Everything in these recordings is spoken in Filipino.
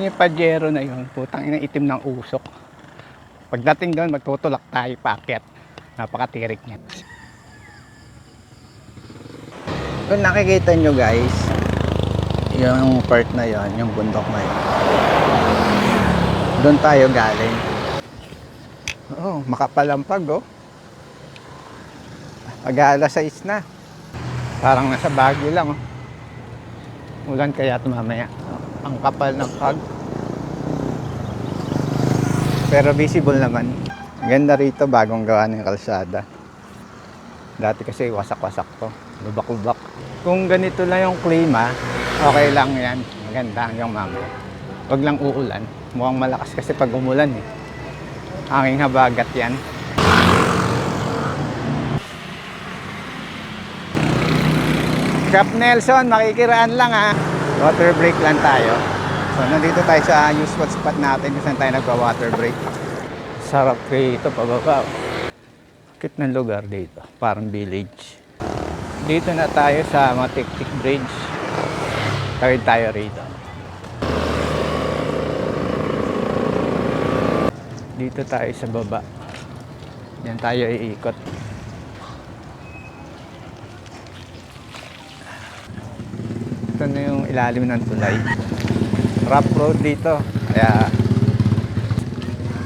Yung Pajero na yun, putang ina, itim ng usok. Pagdating doon, magtutulak tayo paakyat. Napakatirik niya. Kung nakikita nyo guys, yung part na yon, yung bundok na yun, doon tayo galing. Oh, makapalampag oh. Mag-aalas 6 na. Parang nasa Baguio lang oh. Ulan kaya ito mamaya. Ang kapal ng fog. Pero visible naman. Ganda rito, bagong gawa ng kalsada. Dati kasi wasak-wasak to. Lubak-lubak. Kung ganito lang yung klima, okay lang yan. Maganda yung mamaya. Huwag lang uulan. Mukhang malakas kasi pag umulan eh. Hanging habagat yan. Cap Nelson, makikiraan lang ha. Water break lang tayo. So nandito tayo sa usual spot natin kung saan tayo nagpa-water break. Sarap rito pababa. Kit ng lugar dito, parang village. Dito na tayo sa Matiktik Bridge. Tawid tayo rito. Dito tayo sa baba. Yan tayo iikot. Ito na yung ilalim ng tulay. Rough road dito. Kaya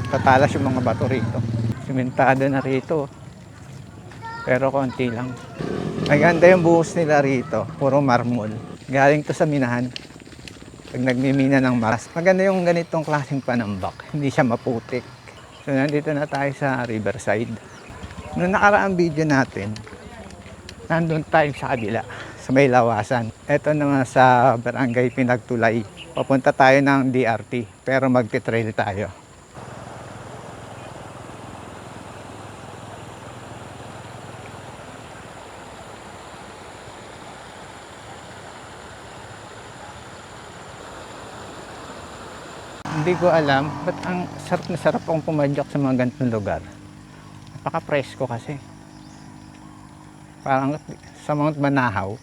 tatalas yung mga bato rito. Simentado na rito. Pero konti lang. Maganda yung buhos nila rito. Puro marmol. Galing to sa minahan. Pag nagmimina ng maras. Maganda yung ganitong klaseng panambak. Hindi siya maputik. So nandito na tayo sa Riverside. Noong nakaraang video natin, nandun tayo sa kabila, sa may Lawasan. Ito naman sa Barangay Pinagtulay. Papunta tayo ng DRT, pero magti-trail tayo. Hindi ko alam, ba't ang sarap na sarap akong pumadyak sa mga ganitong lugar. Napaka-presko kasi. Parang sa Mount Banahaw,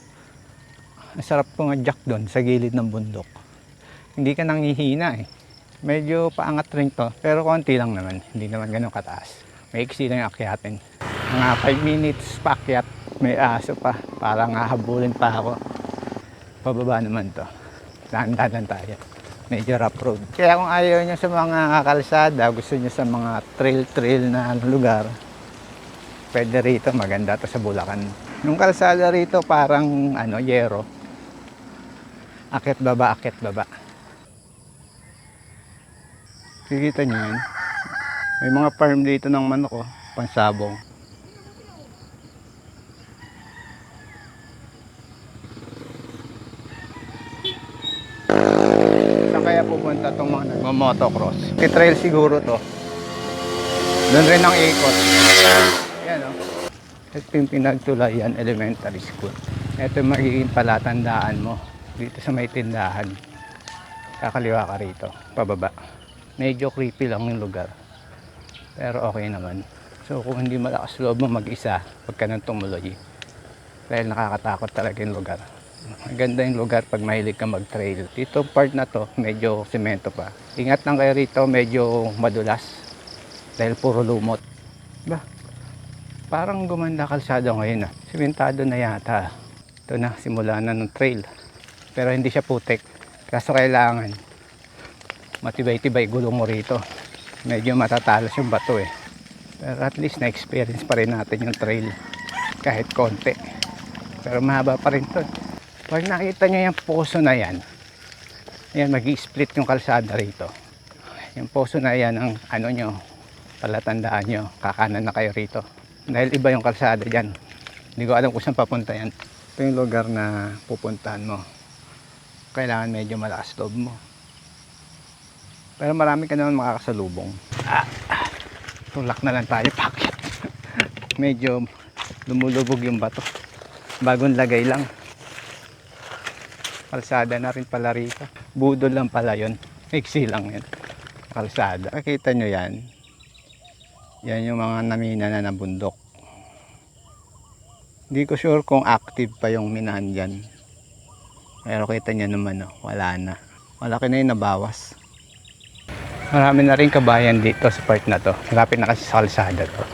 ang sarap pumadyak doon sa gilid ng bundok. Hindi ka nanghihina eh. Medyo paangat rin to, pero konti lang naman. Hindi naman ganun kataas. May iksi lang yung akyatin. Mga 5 minutes paakyat, may aso pa. Parang hahabulin pa ako. Pababa naman to. Dahan-dahan tayo. Medyo rough road. Kaya kung ayaw nyo sa mga kalsada, gusto nyo sa mga trail-trail na lugar, pwede rito, maganda to sa Bulacan. Yung kalsada rito parang yero. Akit baba, akit baba. Kikita nyo yan. May mga farm dito ng manok pansabong. Saan kaya pupunta itong mga nagmamotocross? Trail siguro to. Doon rin ang ikot. Yan o. Ito yung Pinagtulayan Elementary School. Ito yung magiging palatandaan mo dito sa may tindahan. Kakaliwa ka rito, pababa. Medyo creepy lang yung lugar, pero okay naman. So kung hindi malakas loob mo mag-isa pag ka nang tumuloy, dahil nakakatakot talaga yung lugar. Maganda yung lugar pag mahilig ka mag-trail. Dito part na to medyo semento pa. Ingat lang kayo rito, medyo madulas dahil puro lumot. Parang gumanda kalsada ngayon Simentado na yata. Ito na, simula na ng trail. Pero hindi siya putik. Kaso kailangan matibay-tibay gulong mo rito. Medyo matatalas yung bato Pero at least na-experience pa rin natin yung trail. Kahit konti. Pero mahaba pa rin to. Pag nakita nyo yung poso na yan, mag-i-split yung kalsada rito. Yung poso na yan ang palatandaan nyo, kakanan na kayo rito. Dahil iba yung kalsada dyan. Hindi ko alam kung saan papunta yan. Ito yung lugar na pupuntahan mo. Kailangan medyo malakas loob mo. Pero marami ka naman makakasalubong. Tulak na lang tayo, pakyat. Medyo lumulubog yung bato. Bagong lagay lang. Kalsada na rin pala rito. Budol lang pala yun. Iksi lang yun. Kalsada. Nakita nyo yan. Yan yung mga namina na bundok. Hindi ko sure kung active pa yung minahan dyan. Pero kita nyo naman wala na. Malaki na yung nabawas. Marami na rin kabayan dito sa part na to. Malapit na kasi sa kalsada to.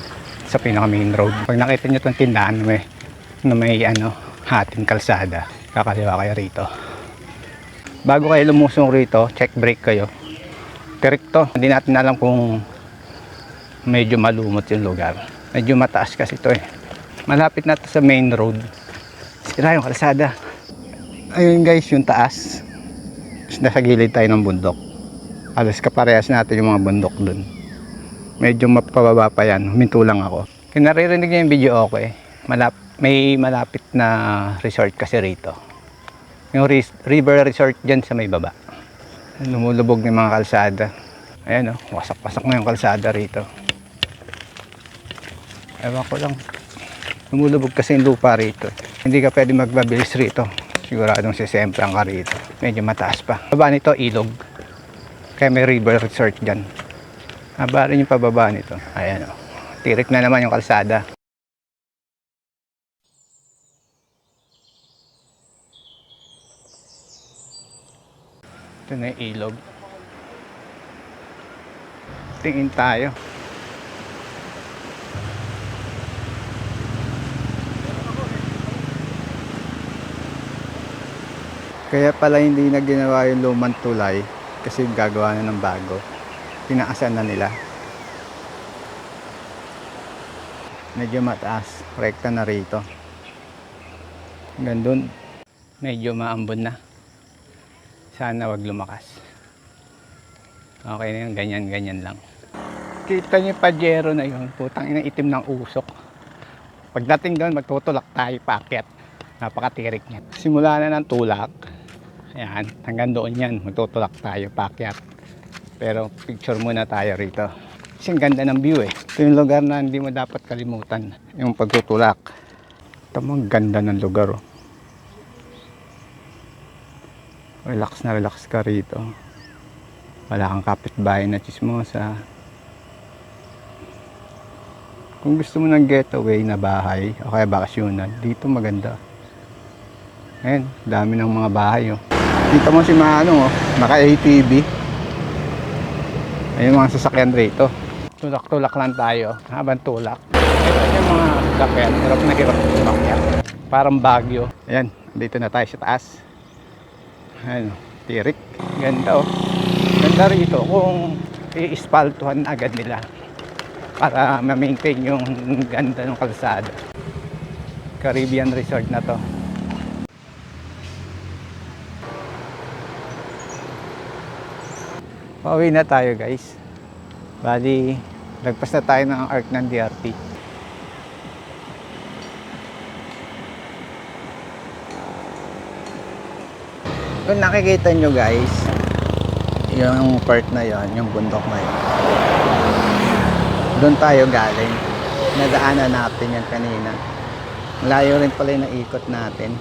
Sa pinaka main road. Pag nakita nyo itong tindahan na may hating kalsada, kakaliwa kayo rito. Bago kayo lumusong rito, check brake kayo. Direkto. Hindi natin alam kung medyo malumot yung lugar. Medyo mataas kasi ito eh. Malapit na to sa main road. Sira yung kalsada. Ayun guys, yung taas. Nasa gilid tayo ng bundok. Alas kaparehas natin yung mga bundok dun. Medyo mapababa pa yan. Huminto lang ako. Kung naririnig niyo yung video okay. May malapit na resort kasi rito. Yung river resort dyan sa may baba. Lumulubog ng mga kalsada. Ayan o, wasak-wasak na yung kalsada rito. Ewan ko lang. Lumulubog kasi yung lupa rito. Hindi ka pwede magbabilis rito. Siguradong sisemplang ka rito. Medyo mataas pa. Baba nito, ilog. Kaya may river resort dyan. Haba rin yung pababa nito. Ayan o. Tirik na naman yung kalsada. Ito na yung ilog. Tingin tayo. Kaya pala hindi na ginawa yung lumang tulay. Kasi gagawa na ng bago. Pinaasan na nila. Medyo mataas. Rekta na rito. Hanggang dun. Medyo maambon na. Sana wag lumakas. Okay na yun. Ganyan lang. Kita niyo yung pajero na yun. Putang ina itim ng usok. Pagdating doon magtutulak tayo paakyat. Napakatirik niya. Simula na ng tulak. Ayan, hanggang doon yan, magtutulak tayo, paakyat. Pero picture muna tayo rito. Kasi ang ganda ng view eh. Ito yung lugar na hindi mo dapat kalimutan, yung pagtutulak. Ito mo, ang ganda ng lugar oh. Relax na relax ka rito. Wala kang kapitbahay na chismosa. Kung gusto mo ng getaway na bahay, o kaya bakasyonan, dito maganda. Ayan, dami ng mga bahay oh. Dito mo si Manong oh, naka ATV. Ayun mga sasakyan rito. Tulak-tulak lang tayo habang tulak. Ito yung mga sasakyan, hirap na hirap sumakyan. Parang Baguio. Ayan, dito na tayo sa taas. Ayan, tirik. Ganda oh. Ganda rito kung i-ispaltuhan agad nila para ma-maintain yung ganda ng kalsada. Caribbean Resort na to. Pauwi na tayo guys. Bali, lagpas na tayo ng arc ng DRT. Kung nakikita nyo guys, yung part na yon, yung bundok na yon, doon tayo galing. Nadaanan natin yan kanina. Malayo rin pala yung naikot natin.